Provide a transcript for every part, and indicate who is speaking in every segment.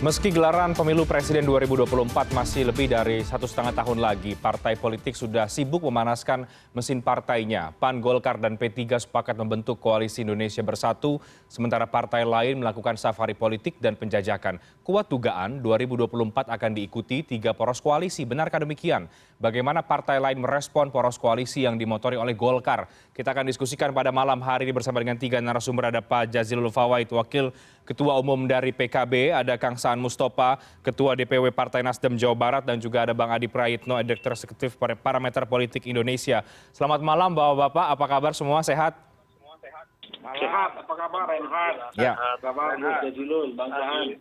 Speaker 1: Meski gelaran pemilu presiden 2024 masih lebih dari 1,5 tahun lagi, partai politik sudah sibuk memanaskan mesin partainya. PAN, Golkar, dan P3 sepakat membentuk Koalisi Indonesia Bersatu, sementara partai lain melakukan safari politik dan penjajakan. Kuat dugaan 2024 akan diikuti 3 poros koalisi. Benarkah demikian? Bagaimana partai lain merespon poros koalisi yang dimotori oleh Golkar? Kita akan diskusikan pada malam hari ini bersama dengan 3 narasumber. Ada Pak Jazilul Fawait, Wakil Ketua Umum dari PKB, ada Kang Saan Mustopa, Ketua DPW Partai Nasdem Jawa Barat, dan juga ada Bang Adi Prayitno, Direktur Eksekutif Parameter Politik Indonesia. Selamat malam Bapak-Bapak, apa kabar semua, sehat?
Speaker 2: Sehat, apa kabar Reinhard?
Speaker 1: Ya.
Speaker 2: Kabar Jazilul, Bang Saan.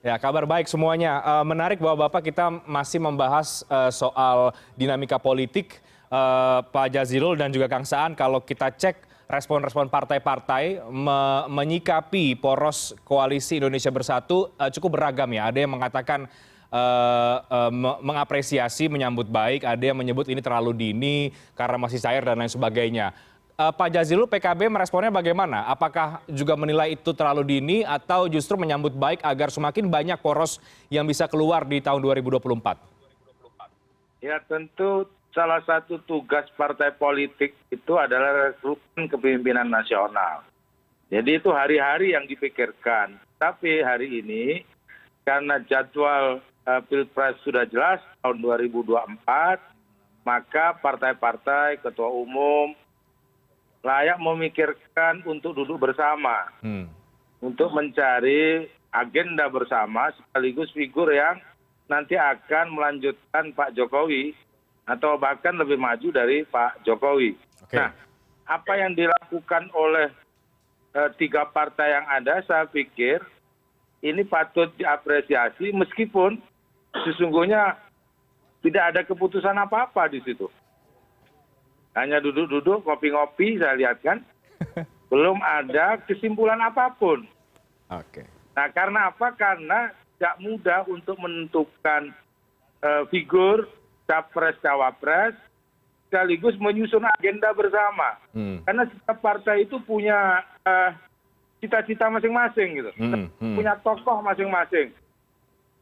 Speaker 1: Ya, kabar baik semuanya. Menarik Bapak-Bapak, kita masih membahas soal dinamika politik. Pak Jazilul dan juga Kang Saan, kalau kita cek respon-respon partai-partai menyikapi poros Koalisi Indonesia Bersatu cukup beragam ya. Ada yang mengatakan mengapresiasi, menyambut baik, ada yang menyebut ini terlalu dini karena masih cair dan lain sebagainya. Pak Jazilul, PKB meresponnya bagaimana? Apakah juga menilai itu terlalu dini atau justru menyambut baik agar semakin banyak poros yang bisa keluar di tahun 2024?
Speaker 2: Ya, tentu salah satu tugas partai politik itu adalah rekrutmen kepemimpinan nasional. Jadi itu hari-hari yang dipikirkan. Tapi hari ini karena jadwal Pilpres sudah jelas tahun 2024, maka partai-partai, ketua umum layak memikirkan untuk duduk bersama. Untuk mencari agenda bersama sekaligus figur yang nanti akan melanjutkan Pak Jokowi atau bahkan lebih maju dari Pak Jokowi.
Speaker 1: Oke.
Speaker 2: Nah, apa yang dilakukan oleh 3 partai yang ada, saya pikir ini patut diapresiasi meskipun sesungguhnya tidak ada keputusan apa-apa di situ. Hanya duduk-duduk, ngopi-ngopi, saya lihat kan. Belum ada kesimpulan apapun.
Speaker 1: Oke.
Speaker 2: Nah, karena apa? Karena tidak mudah untuk menentukan figur capres-cawapres sekaligus menyusun agenda bersama. Karena setiap partai itu punya cita-cita masing-masing gitu. Punya tokoh masing-masing.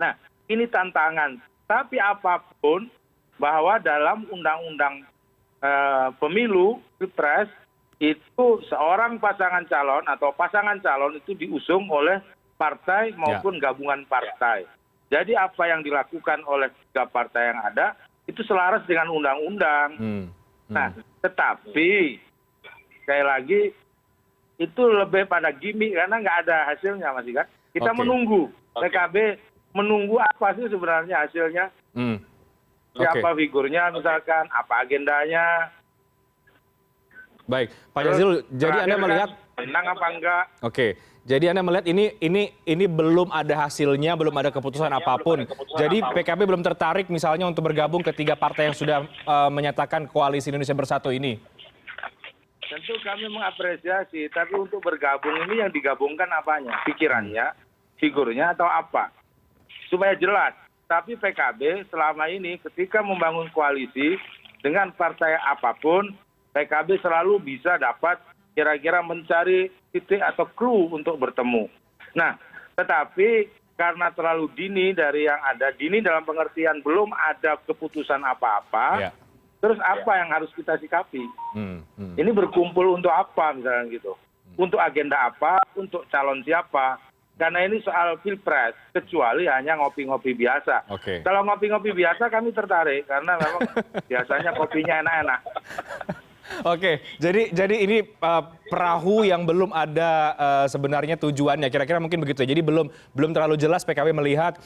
Speaker 2: Nah, ini tantangan. Tapi apapun bahwa dalam undang-undang pemilu, Pilpres, itu seorang pasangan calon atau pasangan calon itu diusung oleh partai maupun gabungan partai. Jadi apa yang dilakukan oleh 3 partai yang ada itu selaras dengan undang-undang. Nah, tetapi sekali lagi itu lebih pada gimmick karena nggak ada hasilnya, Mas Ikan. Kita menunggu. PKB menunggu apa sih sebenarnya hasilnya? Siapa figurnya misalkan, apa agendanya?
Speaker 1: Baik, Pak Jazilul, jadi Anda melihat
Speaker 2: menang apa enggak?
Speaker 1: Oke, jadi Anda melihat ini belum ada hasilnya, belum ada keputusan apapun. Jadi PKB belum tertarik misalnya untuk bergabung ke 3 partai yang sudah menyatakan Koalisi Indonesia Bersatu ini.
Speaker 2: Tentu kami mengapresiasi, tapi untuk bergabung ini yang digabungkan apanya? Pikirannya, figurnya atau apa? Supaya jelas. Tapi PKB selama ini ketika membangun koalisi dengan partai apapun, PKB selalu bisa dapat kira-kira mencari titik atau clue untuk bertemu. Nah, tetapi karena terlalu dini dari yang ada, dini dalam pengertian belum ada keputusan apa-apa, terus apa yang harus kita sikapi? Ini berkumpul untuk apa misalnya gitu? Untuk agenda apa? Untuk calon siapa? Karena ini soal Pilpres, kecuali hanya ngopi-ngopi biasa. Kalau ngopi-ngopi biasa kami tertarik, karena memang biasanya kopinya enak-enak.
Speaker 1: Oke, jadi ini perahu yang belum ada sebenarnya tujuannya, kira-kira mungkin begitu ya. Jadi belum terlalu jelas PKB melihat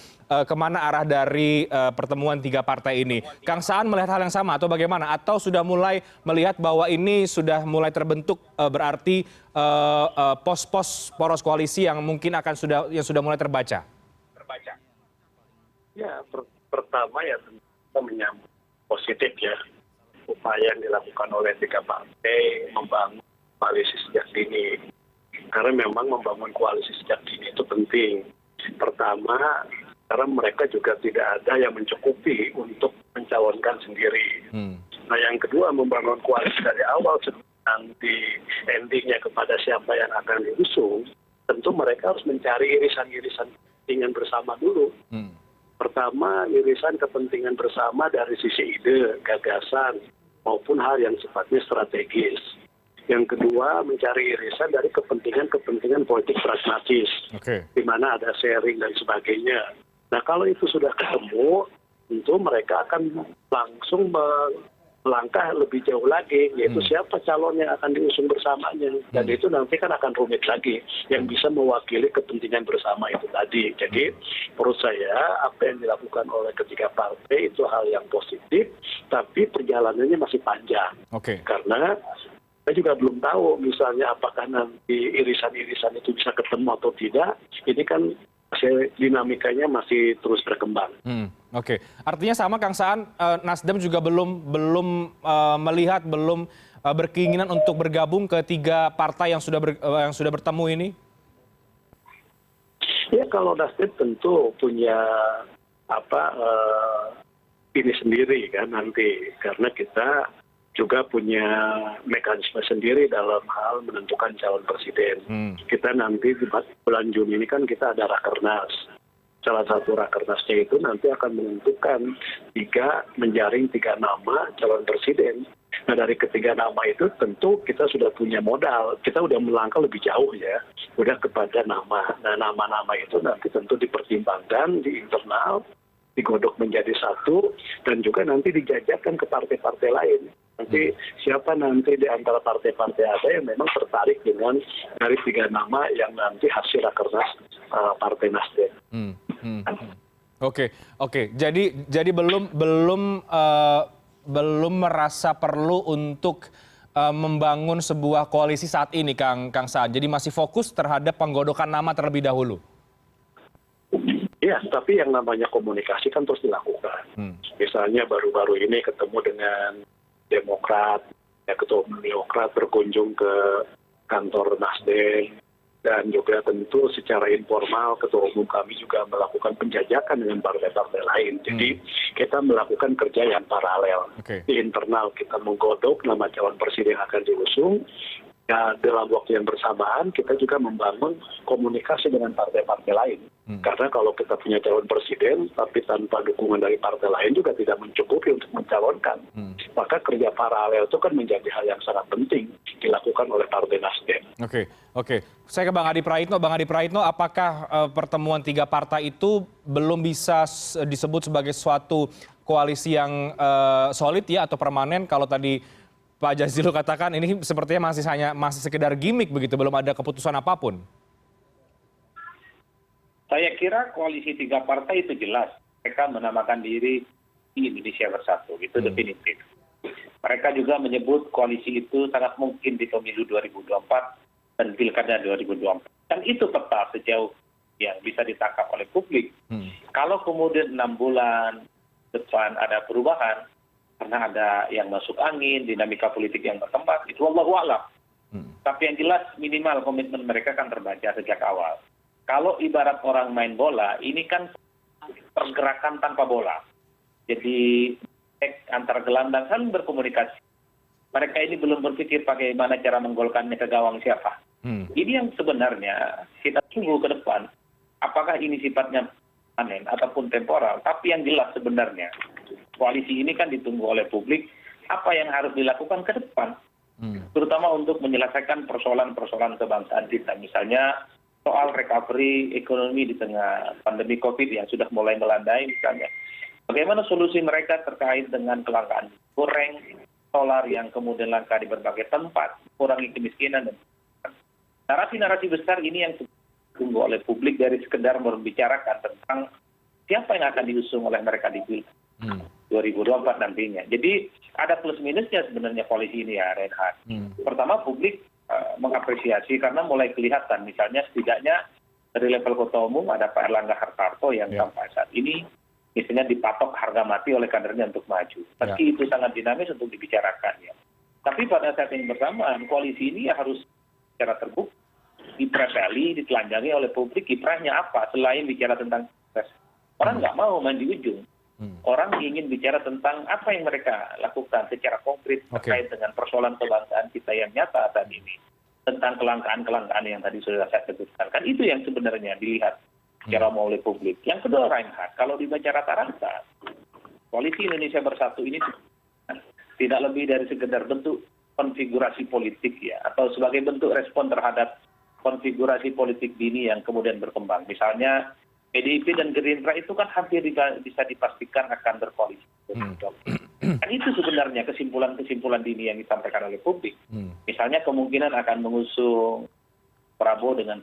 Speaker 1: kemana arah dari pertemuan 3 partai ini. Kang Saan melihat hal yang sama atau bagaimana? Atau sudah mulai melihat bahwa ini sudah mulai terbentuk berarti pos-pos poros koalisi yang mungkin sudah mulai terbaca?
Speaker 3: Ya, pertama ya kita menyambut positif ya upaya yang dilakukan oleh 3 partai membangun koalisi sejak dini. Karena memang membangun koalisi sejak dini itu penting. Pertama, karena mereka juga tidak ada yang mencukupi untuk mencalonkan sendiri. Nah, yang kedua, membangun koalisi dari awal nanti endingnya kepada siapa yang akan diusung, tentu mereka harus mencari irisan-irisan kepentingan bersama dulu. Pertama, irisan kepentingan bersama dari sisi ide, gagasan, maupun hal yang sifatnya strategis. Yang kedua, mencari irisan dari kepentingan-kepentingan politik pragmatis, di mana ada sharing dan sebagainya. Nah, kalau itu sudah ketemu, tentu mereka akan langsung melangkah lebih jauh lagi, yaitu siapa calon yang akan diusung bersamanya. Dan itu nanti kan akan rumit lagi, yang bisa mewakili kepentingan bersama itu tadi. Jadi menurut saya apa yang dilakukan oleh ketiga partai itu hal yang positif, tapi perjalanannya masih panjang. Karena saya juga belum tahu misalnya apakah nanti irisan-irisan itu bisa ketemu atau tidak. Ini kan dinamikanya masih terus berkembang.
Speaker 1: Artinya sama Kang Saan, Nasdem juga belum melihat, belum berkeinginan untuk bergabung ke tiga partai yang sudah bertemu ini?
Speaker 3: Ya, kalau Nasdem tentu punya ini sendiri kan nanti, karena kita juga punya mekanisme sendiri dalam hal menentukan calon presiden. Kita nanti di bulan Juni ini kan kita ada rakernas. Salah satu rakernasnya itu nanti akan menentukan menjaring tiga nama calon presiden. Nah, dari ketiga nama itu tentu kita sudah punya modal. Kita sudah melangkah lebih jauh ya, sudah kepada nama. Nah, nama-nama itu nanti tentu dipertimbangkan di internal, digodok menjadi satu, dan juga nanti dijajarkan ke partai-partai lain. Nanti siapa nanti di antara partai-partai ada yang memang tertarik dengan dari tiga nama yang nanti hasil rakernas Partai Nasdem.
Speaker 1: Oke. Jadi belum merasa perlu untuk membangun sebuah koalisi saat ini, Kang Saan. Jadi masih fokus terhadap penggodokan nama terlebih dahulu.
Speaker 3: Ya, tapi yang namanya komunikasi kan terus dilakukan. Misalnya baru-baru ini ketemu dengan Demokrat, Ketua Umum Demokrat berkunjung ke kantor Nasdem, dan juga tentu secara informal Ketua Umum kami juga melakukan penjajakan dengan partai-partai lain. Jadi kita melakukan kerja yang paralel. Di internal kita menggodok nama calon presiden yang akan diusung. Ya, dalam waktu yang bersamaan kita juga membangun komunikasi dengan partai-partai lain. Karena kalau kita punya calon presiden tapi tanpa dukungan dari partai lain juga tidak mencukupi untuk mencalonkan. Maka kerja paralel itu kan menjadi hal yang sangat penting dilakukan oleh Partai Nasdem.
Speaker 1: Oke. Saya ke Bang Adi Praitno. Bang Adi Praitno, apakah pertemuan tiga partai itu belum bisa disebut sebagai suatu koalisi yang solid ya atau permanen? Kalau tadi Pak Jazilul katakan ini sepertinya masih sekedar gimmick begitu, belum ada keputusan apapun.
Speaker 4: Saya kira koalisi tiga partai itu jelas. Mereka menamakan diri Indonesia Bersatu, itu definitif. Mereka juga menyebut koalisi itu sangat mungkin di pemilu 2024 dan pilkada 2024. Dan itu peta sejauh yang bisa ditangkap oleh publik. Kalau kemudian 6 bulan depan ada perubahan, karena ada yang masuk angin, dinamika politik yang berkembang, itu wallahu a'lam. Tapi yang jelas minimal komitmen mereka kan terbaca sejak awal. Kalau ibarat orang main bola, ini kan pergerakan tanpa bola. Jadi antar gelandang kan berkomunikasi. Mereka ini belum berpikir bagaimana cara menggolkannya ke gawang siapa. Ini yang sebenarnya kita tunggu ke depan. Apakah ini sifatnya permanen ataupun temporal. Tapi yang jelas sebenarnya koalisi ini kan ditunggu oleh publik, apa yang harus dilakukan ke depan, terutama untuk menyelesaikan persoalan-persoalan kebangsaan kita. Misalnya soal recovery ekonomi di tengah pandemi COVID yang sudah mulai melandai misalnya. Bagaimana solusi mereka terkait dengan kelangkaan goreng, solar yang kemudian langka di berbagai tempat, kurangi kemiskinan, dan narasi-narasi besar ini yang ditunggu oleh publik dari sekedar membicarakan tentang siapa yang akan diusung oleh mereka di pilkada 2024 nantinya. Jadi ada plus minusnya sebenarnya koalisi ini ya, Reinhard. Pertama, publik mengapresiasi karena mulai kelihatan misalnya setidaknya dari level Ketua Umum ada Pak Erlangga Hartarto yang sampai saat ini misalnya dipatok harga mati oleh kadernya untuk maju. Meski itu sangat dinamis untuk dibicarakan ya. Tapi pada saat yang bersamaan koalisi ini harus secara terbuka diprepeli, ditelanjangi oleh publik. Kiprahnya apa selain bicara tentang orang nggak mau main di ujung. Orang ingin bicara tentang apa yang mereka lakukan secara konkret terkait dengan persoalan kebangsaan kita yang nyata saat ini. Tentang kelangkaan-kelangkaan yang tadi sudah saya sebutkan. Kan itu yang sebenarnya dilihat. secara umum oleh publik. Yang kedua, Reinhardt, kalau dibaca rata-rata, koalisi Indonesia Bersatu ini tidak lebih dari sekedar bentuk konfigurasi politik ya, atau sebagai bentuk respon terhadap konfigurasi politik dini yang kemudian berkembang. Misalnya PDIP dan Gerindra itu kan hampir bisa dipastikan akan berkoalisi. Kan itu sebenarnya kesimpulan-kesimpulan dini yang disampaikan oleh publik. Misalnya kemungkinan akan mengusung Prabowo dengan,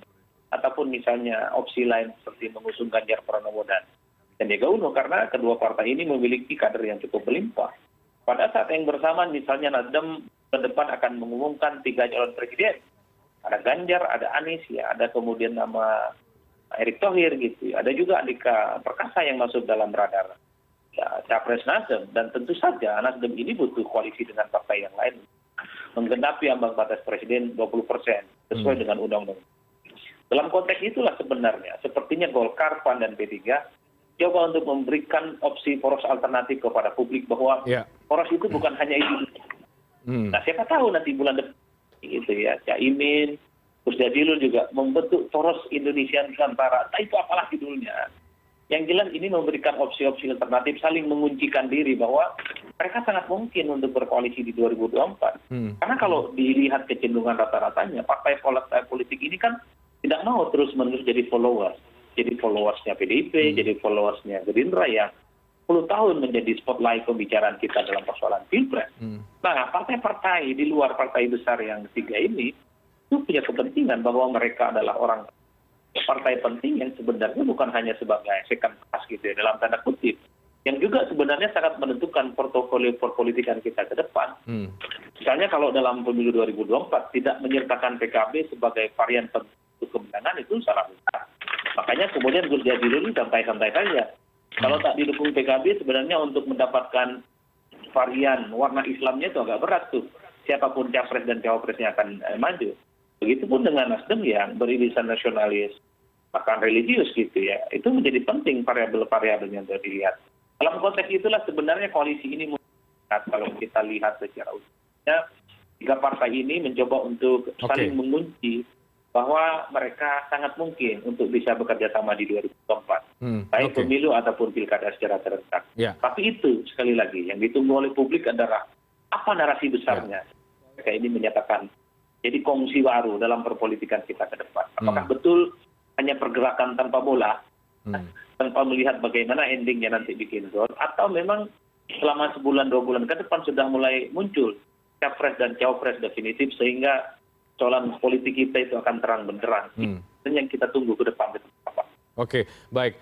Speaker 4: ataupun misalnya opsi lain seperti mengusung Ganjar Pranowo dan Sandiaga Uno, karena kedua partai ini memiliki kader yang cukup berlimpah. Pada saat yang bersamaan misalnya Nasdem ke depan akan mengumumkan 3 calon presiden. Ada Ganjar, ada Anies, ya, ada kemudian nama Erick Thohir gitu. Ada juga Andika Perkasa yang masuk dalam radar ya, capres Nasdem. Dan tentu saja Nasdem ini butuh koalisi dengan partai yang lain menggenapi ambang batas presiden 20% sesuai dengan undang-undang. Dalam konteks itulah sebenarnya sepertinya Golkar, PAN, dan P3 coba untuk memberikan opsi poros alternatif kepada publik bahwa poros itu bukan hanya itu. Nah, siapa tahu nanti bulan depan gitu ya, Caimin, Gus Jazilul juga membentuk poros Indonesia Nusantara. Nah, itu apalah judulnya. Yang jelas ini memberikan opsi-opsi alternatif, saling menguncikan diri bahwa mereka sangat mungkin untuk berkoalisi di 2024. Karena kalau dilihat kecenderungan rata-ratanya, partai politik ini kan tidak mau terus-menerus jadi followers. Jadi followersnya PDIP, jadi followersnya Gerindra yang 10 tahun menjadi spotlight pembicaraan kita dalam persoalan Pilpres. Nah, partai-partai di luar partai besar yang ketiga ini itu punya kepentingan bahwa mereka adalah orang partai penting yang sebenarnya bukan hanya sebagai second class gitu ya, dalam tanda kutip, yang juga sebenarnya sangat menentukan portofolio perpolitikan kita ke depan. Misalnya kalau dalam pemilu 2024 tidak menyertakan PKB sebagai varian untuk kemenangan, itu salah besar. Makanya kemudian Gus Jazilul ini santai-santai saja. Kalau tak didukung PKB sebenarnya untuk mendapatkan varian warna Islamnya itu agak berat tuh. Siapapun capres dan cawapresnya akan maju. Begitupun dengan Nasdem yang beririsan nasionalis, bahkan religius gitu ya. Itu menjadi penting variabel-variabelnya untuk dilihat. Dalam konteks itulah sebenarnya koalisi ini kalau kita lihat secara utuhnya, 3 partai ini mencoba untuk saling mengunci bahwa mereka sangat mungkin untuk bisa bekerja sama di 2024. Baik pemilu ataupun pilkada secara serentak. Tapi itu, sekali lagi, yang ditunggu oleh publik adalah apa narasi besarnya. Mereka ini menyatakan jadi kongsi baru dalam perpolitikan kita ke depan. Apakah betul hanya pergerakan tanpa bola, tanpa melihat bagaimana endingnya nanti bikin gol, atau memang selama sebulan 2 bulan ke depan sudah mulai muncul capres dan cawapres definitif sehingga soalan politik kita itu akan terang benderang. Dan yang kita tunggu ke depan.
Speaker 1: Oke, baik.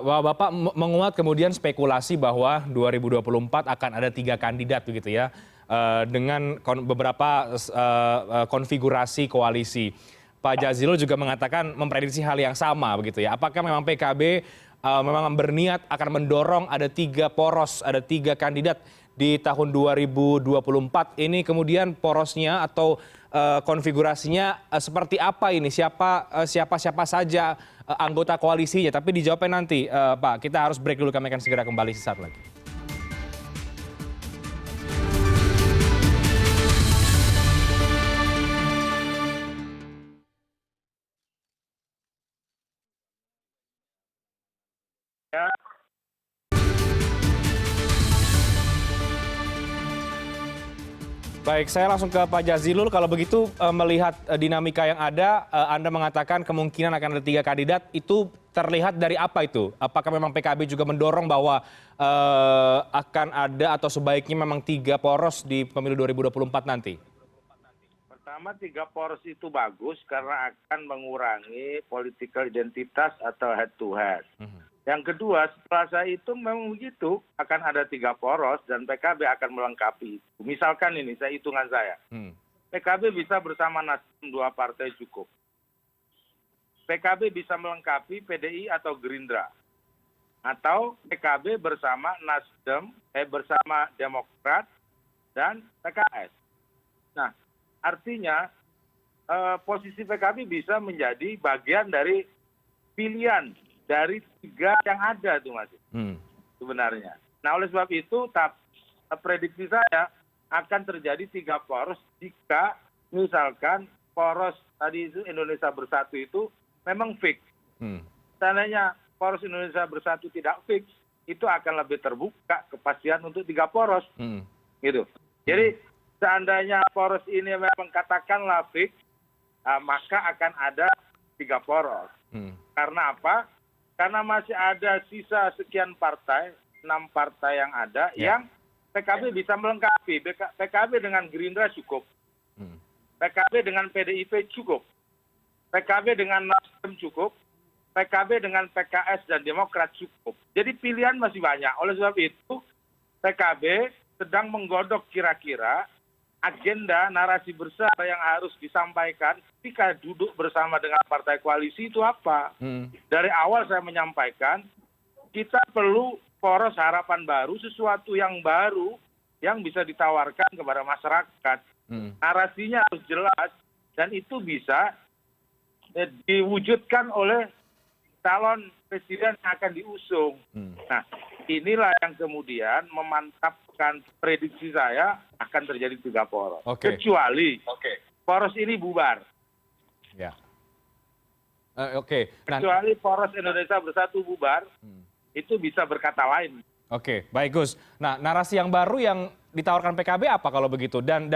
Speaker 1: Bapak menguat kemudian spekulasi bahwa 2024 akan ada 3 kandidat begitu ya, dengan beberapa konfigurasi koalisi. Pak Jazilul juga mengatakan memprediksi hal yang sama begitu ya. Apakah memang PKB memang berniat akan mendorong ada 3 poros, ada 3 kandidat di tahun 2024 ini, kemudian porosnya atau konfigurasinya seperti apa ini? Siapa saja anggota koalisinya? Tapi dijawabnya nanti, Pak. Kita harus break dulu, kami akan segera kembali sesaat lagi. Baik, saya langsung ke Pak Jazilul. Kalau begitu melihat dinamika yang ada, Anda mengatakan kemungkinan akan ada 3 kandidat. Itu terlihat dari apa itu? Apakah memang PKB juga mendorong bahwa akan ada atau sebaiknya memang 3 poros di pemilu 2024 nanti?
Speaker 2: Pertama, 3 poros itu bagus karena akan mengurangi political identitas atau head to head. Yang kedua, setelah saya hitung memang begitu, akan ada 3 poros dan PKB akan melengkapi. Misalkan ini, saya hitungan saya. PKB bisa bersama Nasdem 2 partai cukup. PKB bisa melengkapi PDI atau Gerindra. Atau PKB bersama Nasdem, bersama Demokrat dan PKS. Nah, artinya posisi PKB bisa menjadi bagian dari pilihan dari 3 yang ada tuh Mas, sebenarnya. Nah, oleh sebab itu prediksi saya akan terjadi 3 poros jika misalkan poros tadi itu Indonesia Bersatu itu memang fix. seandainya poros Indonesia Bersatu tidak fix, itu akan lebih terbuka kepastian untuk 3 poros. Gitu. Jadi seandainya poros ini memang katakanlah fix, maka akan ada 3 poros. Karena apa? Karena masih ada sisa sekian partai, 6 partai yang ada, yang PKB bisa melengkapi. PKB dengan Gerindra cukup. PKB dengan PDIP cukup. PKB dengan Nasdem cukup. PKB dengan PKS dan Demokrat cukup. Jadi pilihan masih banyak. Oleh sebab itu, PKB sedang menggodok kira-kira agenda narasi besar yang harus disampaikan ketika duduk bersama dengan partai koalisi itu apa. Dari awal saya menyampaikan, kita perlu poros harapan baru, sesuatu yang baru yang bisa ditawarkan kepada masyarakat. Narasinya harus jelas, dan itu bisa diwujudkan oleh calon presiden yang akan diusung. Nah, inilah yang kemudian memantapkan prediksi saya akan terjadi 3 poros. Kecuali poros ini bubar.
Speaker 1: Ya.
Speaker 2: Kecuali poros Indonesia Bersatu bubar, itu bisa berkata lain.
Speaker 1: Oke, baik Gus. Nah, narasi yang baru yang ditawarkan PKB apa kalau begitu? Dan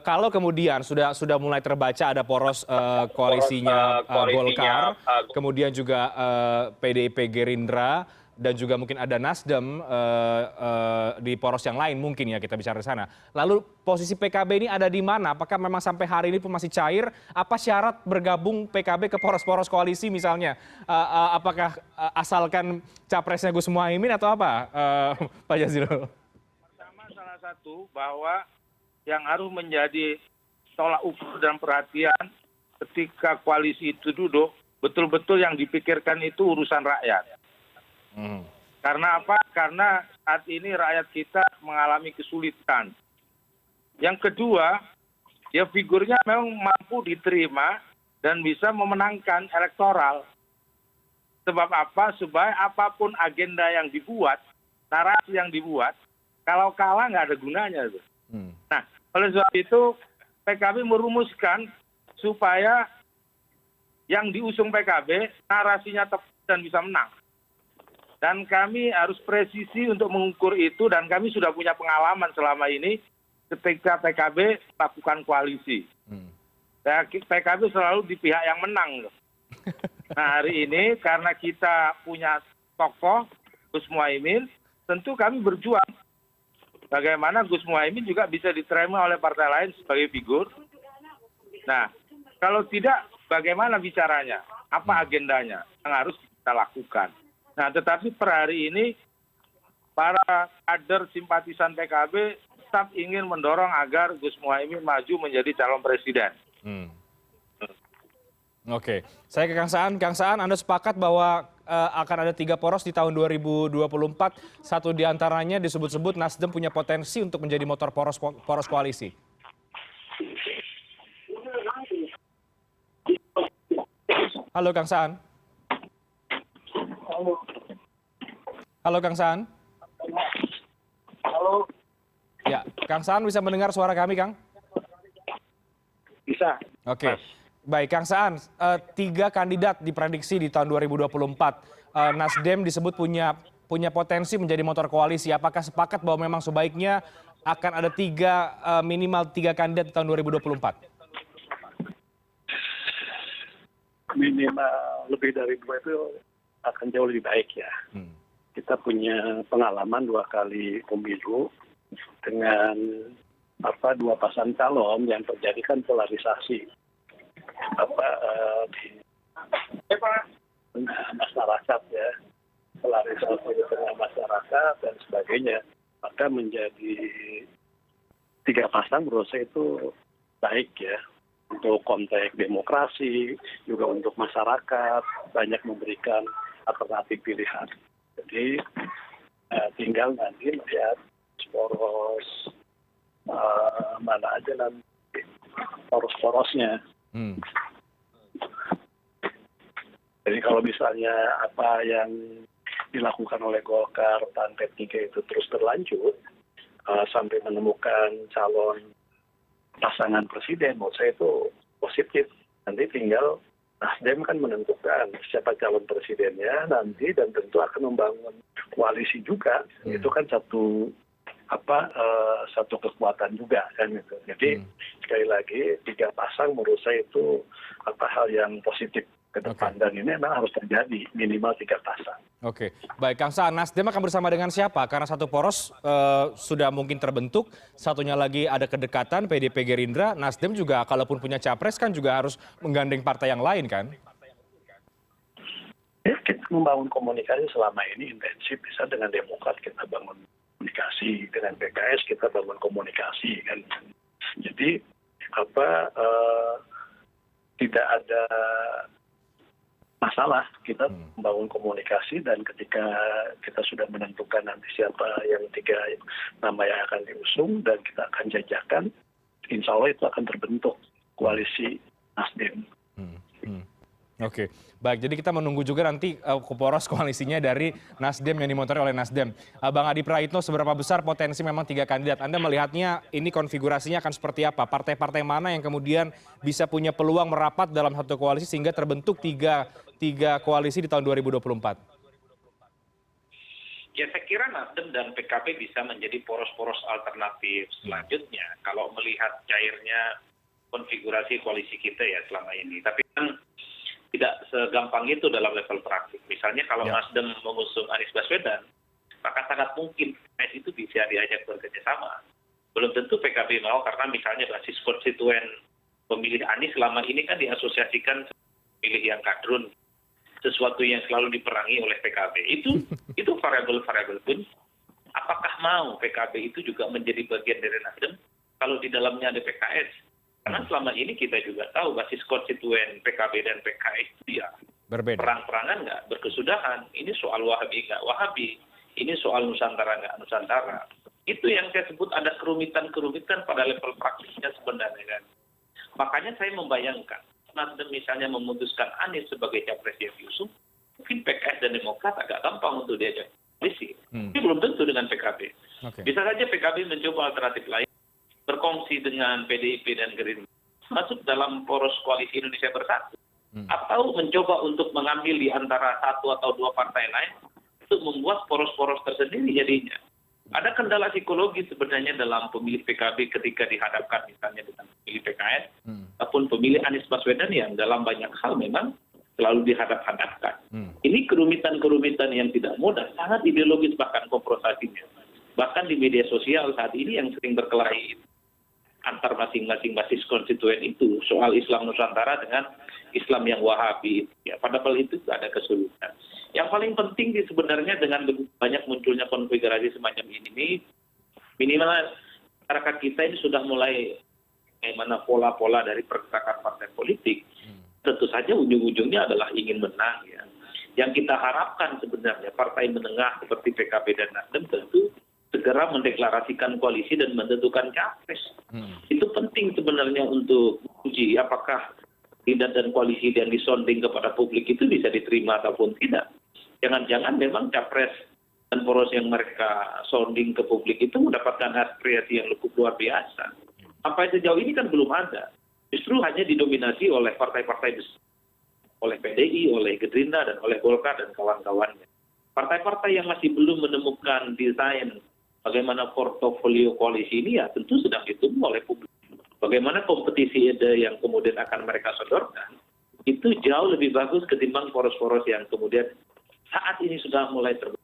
Speaker 1: kalau kemudian sudah mulai terbaca ada poros koalisinya Golkar, kemudian juga PDIP Gerindra, dan juga mungkin ada Nasdem di poros yang lain mungkin ya, kita bicara di sana. Lalu posisi PKB ini ada di mana? Apakah memang sampai hari ini pun masih cair? Apa syarat bergabung PKB ke poros-poros koalisi misalnya? Apakah asalkan capresnya Gus Muhaimin atau apa, Pak Jazilul?
Speaker 2: Pertama, salah satu bahwa yang harus menjadi tolak ukur dan perhatian ketika koalisi itu duduk, betul-betul yang dipikirkan itu urusan rakyat. Karena apa? Karena saat ini rakyat kita mengalami kesulitan. Yang kedua, ya figurnya memang mampu diterima dan bisa memenangkan elektoral. Sebab apa? Sebab apapun agenda yang dibuat, narasi yang dibuat, kalau kalah nggak ada gunanya. Nah, oleh sebab itu PKB merumuskan supaya yang diusung PKB narasinya tepat dan bisa menang. Dan kami harus presisi untuk mengukur itu, dan kami sudah punya pengalaman selama ini ketika PKB melakukan koalisi. PKB selalu di pihak yang menang. Nah, hari ini karena kita punya tokoh Gus Muhaimin, tentu kami berjuang bagaimana Gus Muhaimin juga bisa diterima oleh partai lain sebagai figur. Nah, kalau tidak, bagaimana bicaranya? Apa agendanya yang harus kita lakukan? Nah, tetapi per hari ini para kader simpatisan PKB tetap ingin mendorong agar Gus Muhaimin maju menjadi calon presiden.
Speaker 1: Oke, saya ke Kang Saan. Kang Saan, Anda sepakat bahwa akan ada 3 poros di tahun 2024. Satu diantaranya disebut-sebut Nasdem punya potensi untuk menjadi motor poros koalisi. Halo Kang Saan. Halo Kang Saan.
Speaker 3: Halo.
Speaker 1: Ya, Kang Saan bisa mendengar suara kami, Kang?
Speaker 3: Bisa.
Speaker 1: Oke. Baik, Kang Saan, 3 kandidat diprediksi di tahun 2024. Nasdem disebut punya potensi menjadi motor koalisi. Apakah sepakat bahwa memang sebaiknya akan ada minimal 3 kandidat di tahun 2024?
Speaker 3: Minimal lebih dari 2 itu akan jauh lebih baik ya. Kita punya pengalaman 2 kali pemilu dengan 2 pasang calon yang terjadi kan polarisasi di tengah masyarakat ya, polarisasi di tengah masyarakat dan sebagainya. Maka menjadi 3 pasang menurut saya itu baik ya, untuk konteks demokrasi, juga untuk masyarakat, banyak memberikan alternatif pilihan. Jadi tinggal nanti melihat poros mana aja nanti poros-porosnya. Jadi kalau misalnya apa yang dilakukan oleh Golkar dan P3 itu terus berlanjut sampai menemukan calon pasangan presiden, menurut saya itu positif. Nanti tinggal Nasdem kan menentukan siapa calon presidennya nanti dan tentu akan membangun koalisi juga. Itu kan satu kekuatan juga kan gitu. Jadi sekali lagi 3 pasang menurut saya itu hal yang positif ke depan dan ini memang harus terjadi minimal 3 pasang.
Speaker 1: Oke, baik Kang Saan, Nasdem akan bersama dengan siapa? Karena satu poros sudah mungkin terbentuk, satunya lagi ada kedekatan PDP Gerindra, Nasdem juga kalaupun punya capres kan juga harus menggandeng partai yang lain kan?
Speaker 3: Ya, kita membangun komunikasi selama ini intensif, bisa dengan Demokrat kita bangun komunikasi, dengan PKS kita bangun komunikasi kan. Jadi tidak ada masalah kita membangun komunikasi dan ketika kita sudah menentukan nanti siapa yang 3 nama yang akan diusung dan kita akan jajakan, insya Allah itu akan terbentuk koalisi Nasdem.
Speaker 1: Oke, baik. Jadi kita menunggu juga nanti poros koalisinya dari Nasdem yang dimonitori oleh Nasdem. Bang Adi Praitno, seberapa besar potensi memang 3 kandidat? Anda melihatnya ini konfigurasinya akan seperti apa? Partai-partai mana yang kemudian bisa punya peluang merapat dalam satu koalisi sehingga terbentuk tiga koalisi di tahun 2024?
Speaker 4: Ya saya kira Nasdem dan PKB bisa menjadi poros-poros alternatif selanjutnya kalau melihat cairnya konfigurasi koalisi kita ya selama ini. Tapi kan tidak segampang itu dalam level praktik. Misalnya kalau Nasdem mengusung Anies Baswedan, maka sangat mungkin PKS itu bisa diajak bekerja sama. Belum tentu PKB mau karena misalnya basis konstituen pemilih Anies selama ini kan diasosiasikan pemilih yang kadrun, sesuatu yang selalu diperangi oleh PKB. Itu variabel-variabel pun. Apakah mau PKB itu juga menjadi bagian dari Nasdem kalau di dalamnya ada PKS? Karena selama ini kita juga tahu basis konstituen PKB dan PKS itu ya
Speaker 1: berbeda.
Speaker 4: Perang-perangan nggak berkesudahan. Ini soal Wahabi nggak Wahabi. Ini soal Nusantara nggak Nusantara. Itu yang saya sebut ada kerumitan-kerumitan pada level praktisnya sebenarnya kan. Makanya saya membayangkan Nasdem misalnya memutuskan Anies sebagai capres yang diusung, mungkin PKS dan Demokrat agak gampang untuk diajak koalisi. Tapi belum tentu dengan PKB. Bisa saja PKB mencoba alternatif lain, berkongsi dengan PDIP dan Gerindra, masuk dalam poros koalisi Indonesia Bersatu, atau mencoba untuk mengambil di antara 1 atau 2 partai lain untuk membuat poros-poros tersendiri jadinya. Ada kendala psikologi sebenarnya dalam pemilih PKB ketika dihadapkan misalnya dengan pemilih PKS, ataupun pemilih Anies Baswedan yang dalam banyak hal memang selalu dihadap-hadapkan. Ini kerumitan-kerumitan yang tidak mudah, sangat ideologis bahkan konfrontasinya. Bahkan di media sosial saat ini yang sering berkelahi antar masing-masing basis konstituen itu soal Islam Nusantara dengan Islam yang Wahabi. Ya, padahal itu ada kesulitan. Yang paling penting sebenarnya dengan banyak munculnya konfigurasi semacam ini, minimal masyarakat kita ini sudah mulai bagaimana pola-pola dari pergerakan partai politik. Tentu saja ujung-ujungnya adalah ingin menang ya. Yang kita harapkan sebenarnya partai menengah seperti PKB dan Nasdem tentu segera mendeklarasikan koalisi dan menentukan capres. Itu penting sebenarnya untuk uji apakah kandidat dan koalisi yang disonding kepada publik itu bisa diterima ataupun tidak. Jangan-jangan memang capres dan poros yang mereka sounding ke publik itu mendapatkan aspirasi yang cukup luar biasa. Sampai sejauh ini kan belum ada. Justru hanya didominasi oleh partai-partai besar, oleh PDI, oleh Gerindra, dan oleh Golkar dan kawan-kawannya. Partai-partai yang masih belum menemukan desain bagaimana portofolio koalisi ini ya tentu sedang ditunggu oleh publik. Bagaimana kompetisi ide yang kemudian akan mereka sodorkan, itu jauh lebih bagus ketimbang poros-poros yang kemudian saat ini sudah mulai terbentuk.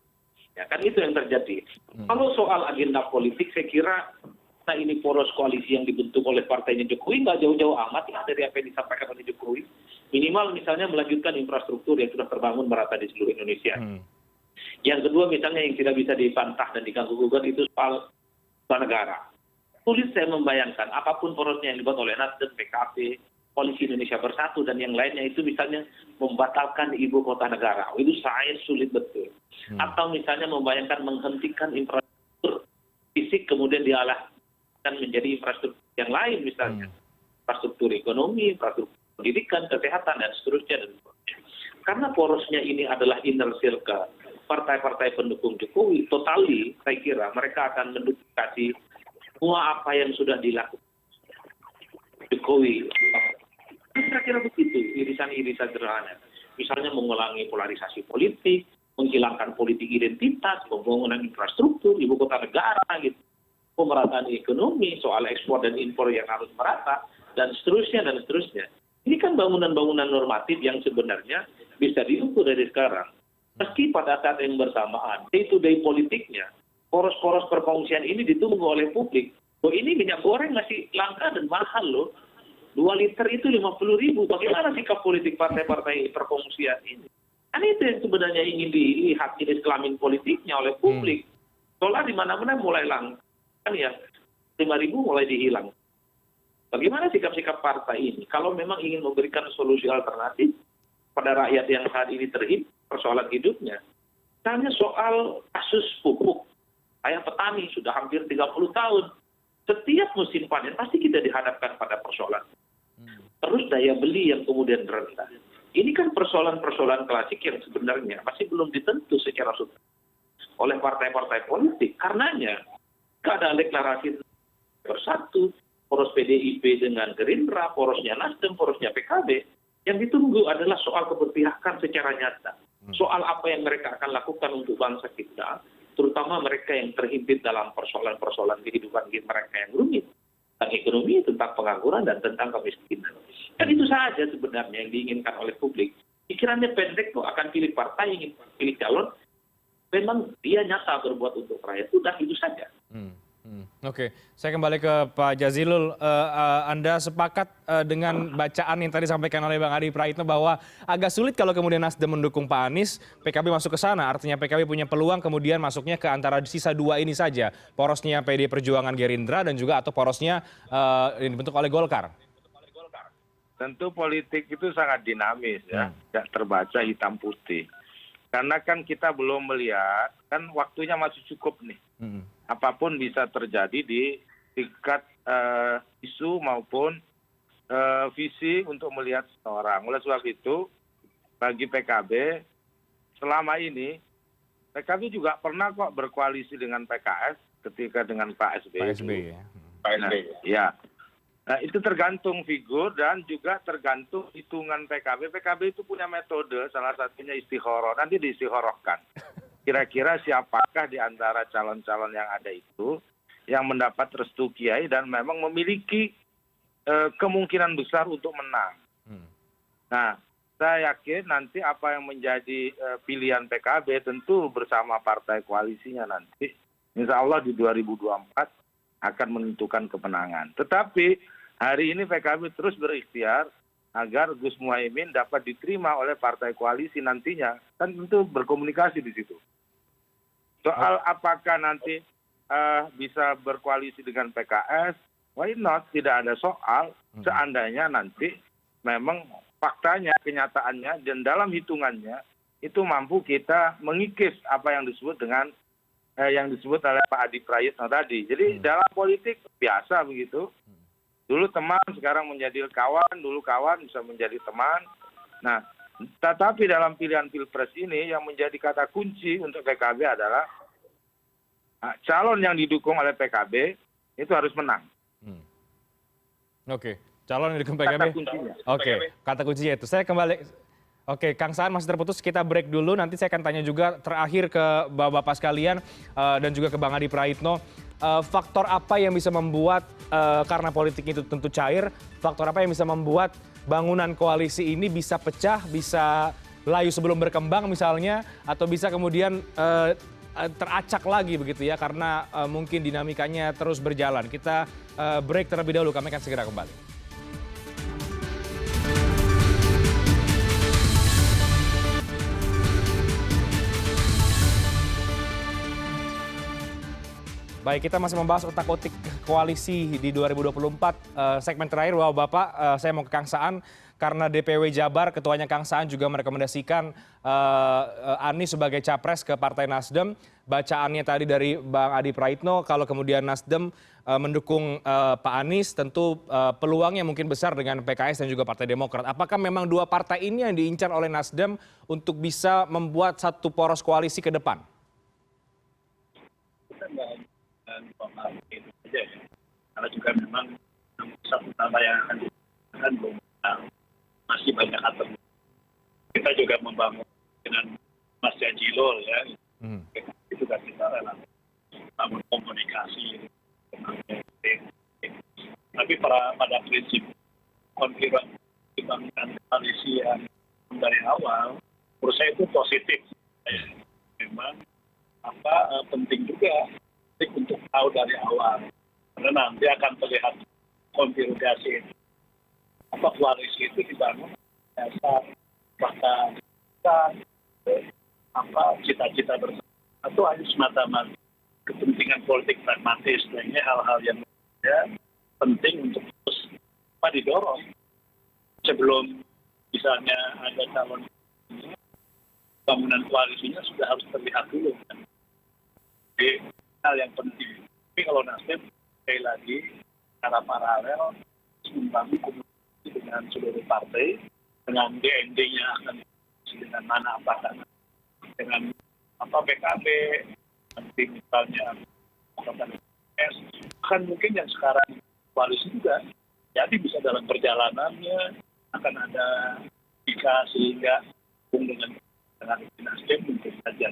Speaker 4: Ya, kan itu yang terjadi. Kalau soal agenda politik, saya kira nah ini poros koalisi yang dibentuk oleh partainya Jokowi nggak jauh-jauh amat lah dari apa yang disampaikan oleh Jokowi. Minimal misalnya melanjutkan infrastruktur yang sudah terbangun merata di seluruh Indonesia. Yang kedua misalnya yang tidak bisa dibantah dan diganggu-gugat itu soal negara. Sulit saya membayangkan apapun porosnya yang dibuat oleh Nasdem, PKB, Koalisi Indonesia Bersatu dan yang lainnya itu misalnya membatalkan ibu kota negara. Itu saya sulit betul. Atau misalnya membayangkan menghentikan infrastruktur fisik kemudian dialihkan menjadi infrastruktur yang lain misalnya. Infrastruktur ekonomi, infrastruktur pendidikan, kesehatan dan seterusnya. Karena porosnya ini adalah inner circle partai-partai pendukung Jokowi, totali saya kira mereka akan menduplikasi semua apa yang sudah dilakukan Jokowi. kira-kira begitu irisan-irisan sederhana. Misalnya mengulangi polarisasi politik, menghilangkan politik identitas, pembangunan infrastruktur, ibu kota negara, gitu, pemerataan ekonomi, soal ekspor dan impor yang harus merata, dan seterusnya, dan seterusnya. Ini kan bangunan-bangunan normatif yang sebenarnya bisa diukur dari sekarang. Meski pada saat yang bersamaan, day-to-day politiknya, poros-poros perkongsian ini ditunggu oleh publik. Oh, ini minyak goreng masih langka dan mahal loh. 2 liter itu 50.000. Bagaimana sikap politik partai-partai perkongsian ini? Kan itu yang sebenarnya ingin dilihat jenis kelamin politiknya oleh publik. Soalnya di mana-mana mulai langka. Kan ya, 5.000 mulai dihilang. Bagaimana sikap-sikap partai ini? Kalau memang ingin memberikan solusi alternatif pada rakyat yang saat ini terhimpit persoalan hidupnya. Misalnya soal kasus pupuk. Saya petani sudah hampir 30 tahun. Setiap musim panen pasti kita dihadapkan pada persoalan. Terus daya beli yang kemudian rendah. Ini kan persoalan-persoalan klasik yang sebenarnya masih belum ditentu secara substansi oleh partai-partai politik. Karenanya, ada deklarasi bersatu, poros PDIP dengan Gerindra, porosnya Nasdem, porosnya PKB, yang ditunggu adalah soal keberpihakan secara nyata. Soal apa yang mereka akan lakukan untuk bangsa kita, terutama mereka yang terhimpit dalam persoalan-persoalan kehidupan mereka yang rumit. Tentang ekonomi, tentang pengangguran, dan tentang kemiskinan. Kan itu saja sebenarnya yang diinginkan oleh publik. Pikirannya pendek kok, akan pilih partai, ingin pilih calon, memang dia nyata berbuat untuk rakyat. Udah, itu saja.
Speaker 1: Oke, saya kembali ke Pak Jazilul. Anda sepakat dengan bacaan yang tadi disampaikan oleh Bang Adi Praitno bahwa agak sulit kalau kemudian Nasdem mendukung Pak Anies, PKB masuk ke sana. Artinya PKB punya peluang kemudian masuknya ke antara sisa 2 ini saja. Porosnya PD Perjuangan Gerindra dan juga atau porosnya yang dibentuk oleh Golkar.
Speaker 2: Tentu politik itu sangat dinamis ya, tidak terbaca hitam putih. Karena kan kita belum melihat, kan waktunya masih cukup nih. Apapun bisa terjadi di tingkat isu maupun visi untuk melihat seseorang. Oleh sebab itu, bagi PKB, selama ini, PKB juga pernah kok berkoalisi dengan PKS ketika dengan Pak SBY.
Speaker 1: Pak SBY ya.
Speaker 2: Nah, ya. Nah, itu tergantung figur dan juga tergantung hitungan PKB. PKB itu punya metode, salah satunya istikharah. Nanti diistikharahkan. Kira-kira siapakah di antara calon-calon yang ada itu yang mendapat restu Kiai dan memang memiliki kemungkinan besar untuk menang. Nah, saya yakin nanti apa yang menjadi pilihan PKB tentu bersama partai koalisinya nanti. Insya Allah di 2024 akan menentukan kemenangan. Tetapi hari ini PKB terus berikhtiar agar Gus Muhaimin dapat diterima oleh partai koalisi nantinya. Kan tentu berkomunikasi di situ. Soal apakah nanti bisa berkoalisi dengan PKS, why not? Tidak ada soal. Seandainya nanti memang faktanya, kenyataannya, dan dalam hitungannya itu mampu kita mengikis apa yang disebut dengan yang disebut oleh Pak Adi Praitno tadi. Jadi dalam politik biasa begitu. Dulu teman, sekarang menjadi kawan. Dulu kawan bisa menjadi teman. Nah, tetapi dalam pilihan pilpres ini yang menjadi kata kunci untuk PKB adalah calon yang didukung oleh PKB itu harus menang.
Speaker 1: Oke, calon yang didukung PKB.
Speaker 2: Kata kuncinya.
Speaker 1: Oke, kata kuncinya itu. Saya kembali. Oke, Kang Saan masih terputus. Kita break dulu. Nanti saya akan tanya juga terakhir ke bapak-bapak sekalian dan juga ke Bang Adi Praitno. Faktor apa yang bisa membuat, karena politik itu tentu cair, faktor apa yang bisa membuat bangunan koalisi ini bisa pecah, bisa layu sebelum berkembang misalnya, atau bisa kemudian teracak lagi begitu ya, karena mungkin dinamikanya terus berjalan. Kita break terlebih dahulu, kami akan segera kembali. Baik, kita masih membahas otak-otik koalisi di 2024. Segmen terakhir, Bapak, saya mau ke Kang Saan. Karena DPW Jabar, ketuanya Kang Saan juga merekomendasikan Anies sebagai capres ke Partai Nasdem. Bacaannya tadi dari Bang Adi Praitno, kalau kemudian Nasdem mendukung Pak Anies, tentu peluangnya mungkin besar dengan PKS dan juga Partai Demokrat. Apakah memang dua partai ini yang diincar oleh Nasdem untuk bisa membuat satu poros koalisi ke depan?
Speaker 3: Itu saja ya. Karena juga memang pusat utama yang akan digunakan belum. koalisi banyak atau kita juga membangun dengan Mas Jajilul ya. Itu juga kita relatif membangun komunikasi. Tapi pada prinsip konfirmasi bangunan koalisi yang dari awal, menurut saya itu positif. Memang penting juga untuk tahu dari awal. Karena nanti akan terlihat konfigurasi koalisi itu dibangun dasar bahkan cita-cita bersama atau hanya semata-mata kepentingan politik pragmatis. Ini hal-hal yang penting untuk terus didorong sebelum misalnya ada calon bangunan koalisinya sudah harus terlihat dulu kan. Jadi hal yang penting. Tapi kalau Nasdem sekali lagi secara paralel membangun komunikasi dengan seluruh partai dengan DND-nya akan dengan mana apakah dengan PKB nanti misalnya S kan mungkin yang sekarang koalisi juga jadi bisa dalam perjalanannya akan ada sehingga dengan Nasdem mungkin saja.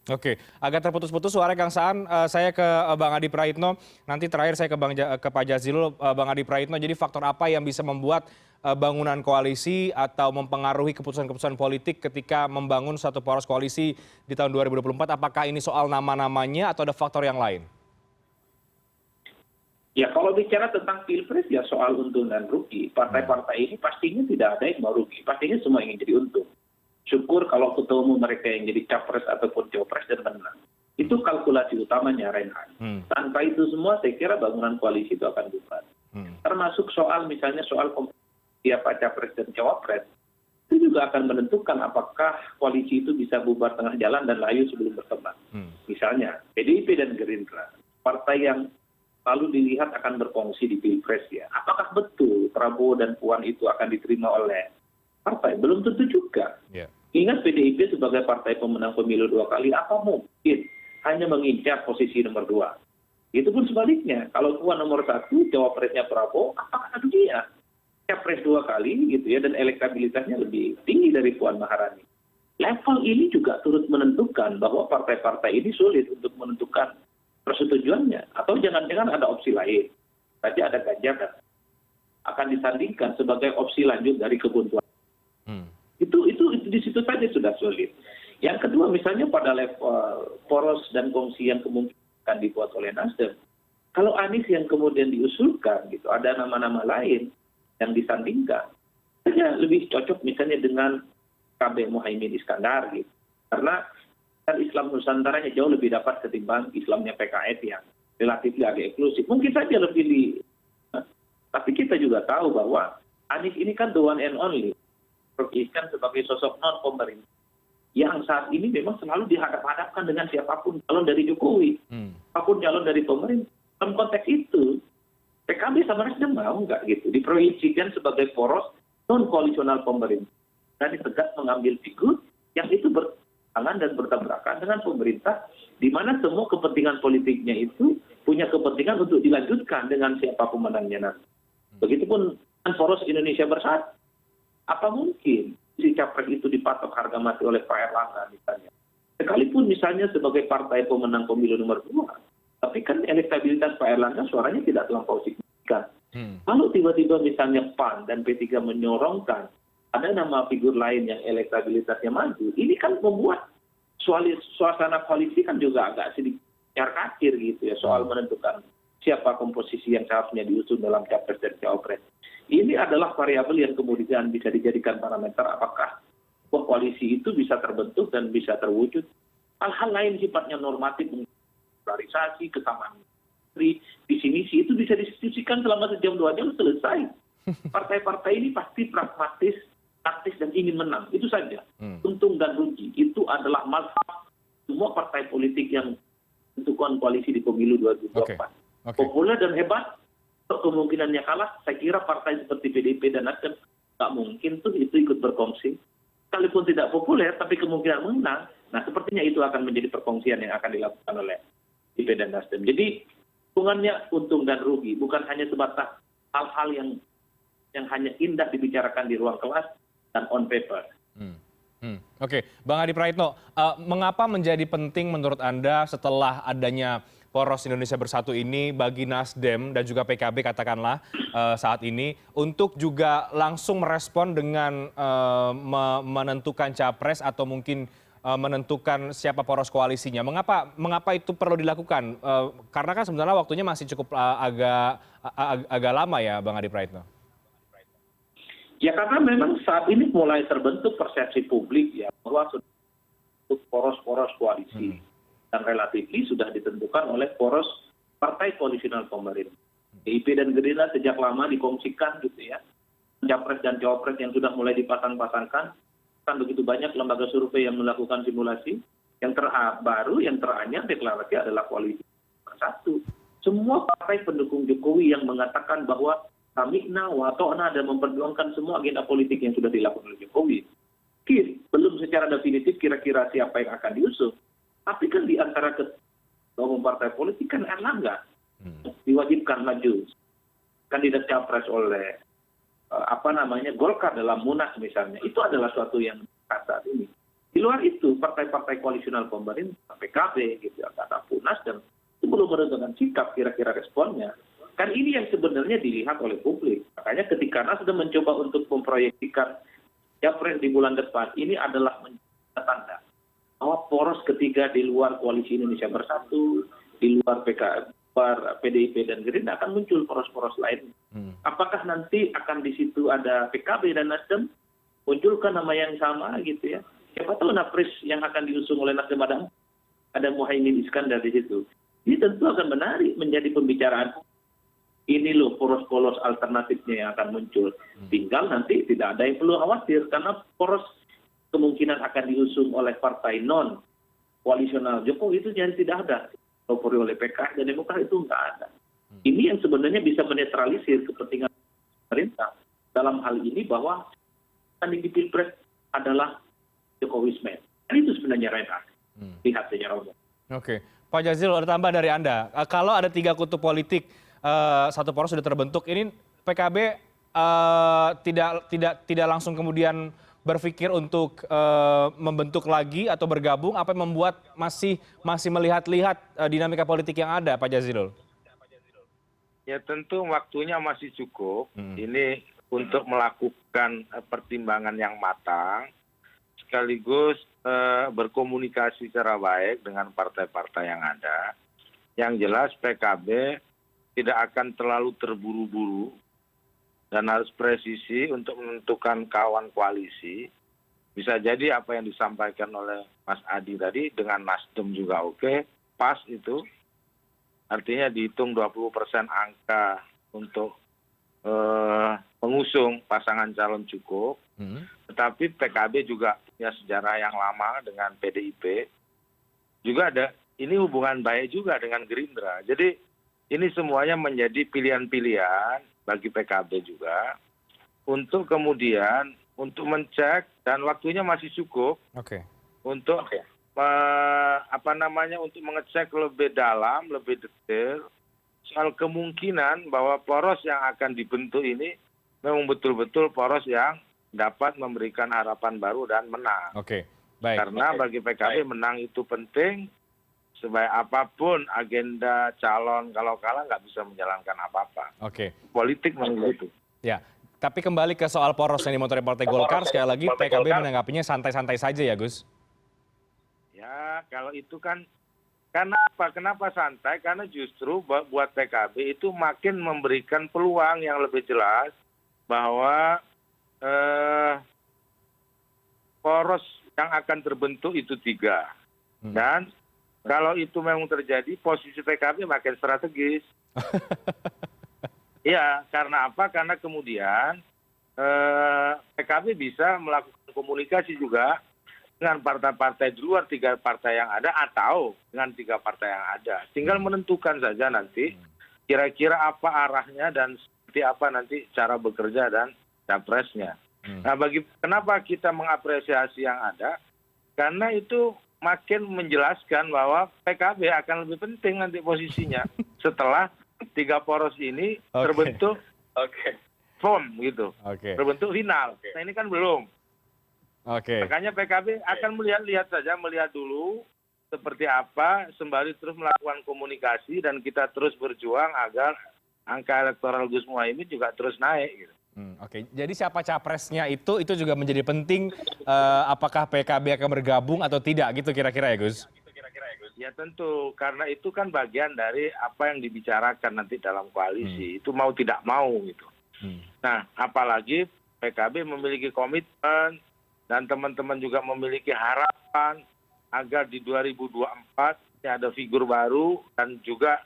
Speaker 1: Oke, agak terputus-putus suara Kang Saan. Saya ke Bang Adi Praitno. Nanti terakhir saya ke Pak Jazilul, Bang Adi Praitno. Jadi faktor apa yang bisa membuat bangunan koalisi atau mempengaruhi keputusan-keputusan politik ketika membangun satu poros koalisi di tahun 2024? Apakah ini soal nama-namanya atau ada faktor yang lain?
Speaker 4: Ya kalau bicara tentang pilpres ya soal untung dan rugi. Partai-partai ini pastinya tidak ada yang mau rugi. Pastinya semua ingin jadi untung. Syukur kalau ketua umum mereka yang jadi capres ataupun cawapres dan menang. Itu kalkulasi utamanya, Reinhard. Tanpa itu semua saya kira bangunan koalisi itu akan bubar. Termasuk soal misalnya soal siapa capres dan cawapres. Itu juga akan menentukan apakah koalisi itu bisa bubar tengah jalan dan layu sebelum berkembang. Misalnya PDIP dan Gerindra, partai yang lalu dilihat akan berkongsi di pilpres ya. Apakah betul Prabowo dan Puan itu akan diterima oleh partai? Belum tentu juga. Ingat PDIP sebagai partai pemenang pemilu 2 kali, apa mungkin hanya mengincar posisi nomor 2? Itu pun sebaliknya. Kalau Puan nomor 1, cawapresnya Prabowo, apakah ada dia capres 2 kali gitu ya, dan elektabilitasnya lebih tinggi dari Puan Maharani. Level ini juga turut menentukan bahwa partai-partai ini sulit untuk menentukan persetujuannya. Atau jangan-jangan ada opsi lain. Tadi ada Ganjar akan disandingkan sebagai opsi lanjut dari kebuntuan. Itu di situ saja sudah sulit. Yang kedua misalnya pada level poros dan kongsi yang kemungkinan akan dibuat oleh Nasdem. Kalau Anies yang kemudian diusulkan gitu, ada nama-nama lain yang disandingkan. Saja lebih cocok misalnya dengan KB Muhaimin Iskandar gitu. Karena Islam Nusantaranya jauh lebih dapat ketimbang Islamnya PKS yang relatif agak eksklusif. Mungkin saja lebih tapi kita juga tahu bahwa Anies ini kan the one and only. Kan sebagai sosok non-pemerintah yang saat ini memang selalu dihadap-hadapkan dengan siapapun calon dari Jokowi, apapun calon dari pemerintah. Dalam konteks itu, PKB sama Nasdem mau nggak gitu diproyeksikan sebagai poros non-koalisional pemerintah dan tegas mengambil figur yang itu bertangan dan bertabrakan dengan pemerintah, di mana semua kepentingan politiknya itu punya kepentingan untuk dilanjutkan dengan siapa pemenangnya nanti. Begitupun dengan poros Indonesia Bersatu. Apa mungkin si capres itu dipatok harga mati oleh Pak Erlangga misalnya? Sekalipun misalnya sebagai partai pemenang pemilu nomor 2, tapi kan elektabilitas Pak Erlangga suaranya tidak terlampau signifikan. Kalau tiba-tiba misalnya PAN dan P3 menyorongkan ada nama figur lain yang elektabilitasnya maju, ini kan membuat suasana koalisi kan juga agak sedikit nyar-kacir gitu ya soal menentukan siapa komposisi yang seharusnya diusung dalam capres dan cawapres. Ini adalah variabel yang kemudian bisa dijadikan parameter apakah koalisi itu bisa terbentuk dan bisa terwujud. Hal-hal lain sifatnya normatif, polarisasi, kesamaan visi misi itu bisa diskusikan selama sejam 2 jam selesai. Partai-partai ini pasti pragmatis, taktis dan ingin menang. Itu saja. Untung dan rugi. Itu adalah mazhab semua partai politik yang menentukan koalisi di pemilu 2024. Populer dan hebat, kemungkinannya kalah, saya kira partai seperti PDIP dan Nasdem nggak mungkin tuh itu ikut berkongsi. Sekalipun tidak populer, tapi kemungkinan menang. Nah, sepertinya itu akan menjadi perkongsian yang akan dilakukan oleh PDIP dan Nasdem. Jadi, hubungannya untung dan rugi, bukan hanya sebatas hal-hal yang yang hanya indah dibicarakan di ruang kelas dan on paper.
Speaker 1: Oke, Bang Adi Praitno, mengapa menjadi penting menurut Anda setelah adanya Poros Indonesia Bersatu ini bagi Nasdem dan juga PKB katakanlah saat ini untuk juga langsung merespon dengan menentukan capres atau mungkin menentukan siapa poros koalisinya? Mengapa itu perlu dilakukan? Karena kan sebenarnya waktunya masih cukup agak lama ya, Bang Adi Praitno.
Speaker 4: Ya karena memang saat ini mulai terbentuk persepsi publik ya bahwa sudah untuk poros-poros koalisi dan relatif sudah ditentukan oleh poros partai koalisional pemerintah. PDIP dan Gerindra sejak lama dikongsikan gitu ya. Capres dan cawapres yang sudah mulai dipasang-pasangkan, kan begitu banyak lembaga survei yang melakukan simulasi. Yang terbaru, yang teranyar deklarasi adalah koalisi bersatu. Semua partai pendukung Jokowi yang mengatakan bahwa kami watona dan memperjuangkan semua agenda politik yang sudah dilakukan oleh Jokowi. Belum secara definitif kira-kira siapa yang akan diusung. Tapi kan di antara ketua umum partai politik kan Erlangga diwajibkan maju kandidat capres oleh Golkar dalam Munas misalnya. Itu adalah suatu yang saat ini. Di luar itu partai-partai koalisional pemerintah PKB gitu ya, kata Munas dan itu belum menentukan sikap kira-kira responnya. Kan ini yang sebenarnya dilihat oleh publik. Makanya ketika Nasdem mencoba untuk memproyeksikan capres di bulan depan, ini adalah tanda bahwa poros ketiga di luar koalisi Indonesia Bersatu, di luar PDIP dan Gerindra akan muncul poros-poros lain. Apakah nanti akan di situ ada PKB dan Nasdem, munculkan nama yang sama gitu ya. Siapa tahu napres yang akan diusung oleh Nasdem ada Muhaimin Iskandar di situ. Ini tentu akan menarik menjadi pembicaraan. Ini loh poros-poros alternatifnya yang akan muncul. Tinggal nanti tidak ada yang perlu khawatir karena poros kemungkinan akan diusung oleh partai non koalisional Jokowi itu yang tidak ada. Dipelopori oleh PKS dan Demokrat itu nggak ada. Ini yang sebenarnya bisa menetralisir kepentingan pemerintah dalam hal ini bahwa tanding di Pilpres adalah Jokowisme. Itu sebenarnya Reinhardt. Lihat secara umum.
Speaker 1: Oke, Pak Jazil ada tambah dari Anda. Kalau ada 3 kutub politik satu poros sudah terbentuk, ini PKB tidak langsung kemudian berpikir untuk membentuk lagi atau bergabung, apa yang membuat masih melihat-lihat dinamika politik yang ada, Pak Jazilul?
Speaker 2: Ya tentu waktunya masih cukup. Ini untuk melakukan pertimbangan yang matang, sekaligus berkomunikasi secara baik dengan partai-partai yang ada. Yang jelas PKB tidak akan terlalu terburu-buru dan harus presisi untuk menentukan kawan koalisi. Bisa jadi apa yang disampaikan oleh Mas Adi tadi dengan Nasdem juga oke, pas itu. Artinya dihitung 20% angka untuk mengusung pasangan calon cukup. Tetapi PKB juga punya sejarah yang lama dengan PDIP. Juga ada, ini hubungan baik juga dengan Gerindra. Jadi ini semuanya menjadi pilihan-pilihan bagi PKB juga untuk kemudian untuk mencek dan waktunya masih cukup untuk untuk mengecek lebih dalam, lebih detail soal kemungkinan bahwa poros yang akan dibentuk ini memang betul-betul poros yang dapat memberikan harapan baru dan menang. Karena bagi PKB menang itu penting. Sebaik apapun agenda calon, kalau kalah nggak bisa menjalankan apa-apa. Politik memang begitu.
Speaker 1: Ya, tapi kembali ke soal poros yang dimotori Partai Golkar, sekali lagi PKB menanggapinya santai-santai saja ya, Gus?
Speaker 2: Ya, kalau itu kan, kenapa santai? Karena justru buat PKB itu makin memberikan peluang yang lebih jelas bahwa poros yang akan terbentuk itu 3. Dan kalau itu memang terjadi, posisi PKB makin strategis. Iya, karena apa? Karena kemudian PKB bisa melakukan komunikasi juga dengan partai-partai di luar 3 partai yang ada atau dengan 3 partai yang ada. Tinggal menentukan saja nanti kira-kira apa arahnya dan seperti apa nanti cara bekerja dan capresnya. Nah, kenapa kita mengapresiasi yang ada? Karena itu makin menjelaskan bahwa PKB akan lebih penting nanti posisinya setelah 3 poros ini terbentuk. form gitu,
Speaker 1: Oke.
Speaker 2: berbentuk final. Nah ini kan belum.
Speaker 1: Oke.
Speaker 2: Makanya PKB akan melihat saja, melihat dulu seperti apa, sembari terus melakukan komunikasi dan kita terus berjuang agar angka elektoral Gus Muhaimin juga terus naik. Gitu.
Speaker 1: Oke, jadi siapa capresnya itu juga menjadi penting. Apakah PKB akan bergabung atau tidak, gitu kira-kira ya Gus?
Speaker 2: Ya tentu, karena itu kan bagian dari apa yang dibicarakan nanti dalam koalisi. Itu mau tidak mau gitu. Nah, apalagi PKB memiliki komitmen dan teman-teman juga memiliki harapan agar di 2024 ada figur baru dan juga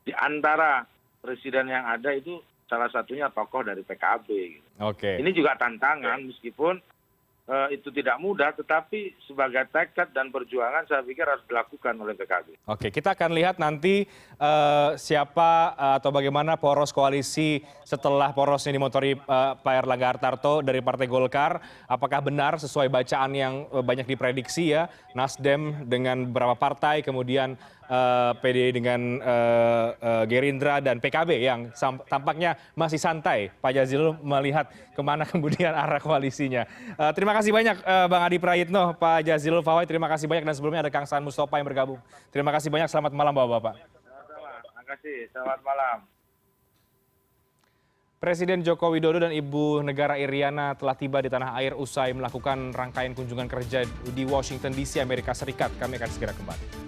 Speaker 2: di antara presiden yang ada itu salah satunya tokoh dari PKB. Gitu.
Speaker 1: Oke.
Speaker 2: Ini juga tantangan meskipun itu tidak mudah, tetapi sebagai tekad dan perjuangan saya pikir harus dilakukan oleh PKB.
Speaker 1: Oke, kita akan lihat nanti siapa atau bagaimana poros koalisi setelah poros yang dimotori Pak Erlangga Hartarto dari Partai Golkar. Apakah benar sesuai bacaan yang banyak diprediksi ya, Nasdem dengan beberapa partai, kemudian PDI dengan Gerindra dan PKB yang tampaknya masih santai. Pak Jazilul melihat kemana kemudian arah koalisinya. Terima kasih banyak Bang Adi Prayitno, Pak Jazilul Fawait, terima kasih banyak, dan sebelumnya ada Kang Saan Mustofa yang bergabung. Terima kasih banyak, selamat malam Bapak-Bapak.
Speaker 2: Terima kasih, selamat malam.
Speaker 1: Presiden Joko Widodo dan Ibu Negara Iriana telah tiba di tanah air usai melakukan rangkaian kunjungan kerja di Washington DC, Amerika Serikat. Kami akan segera kembali.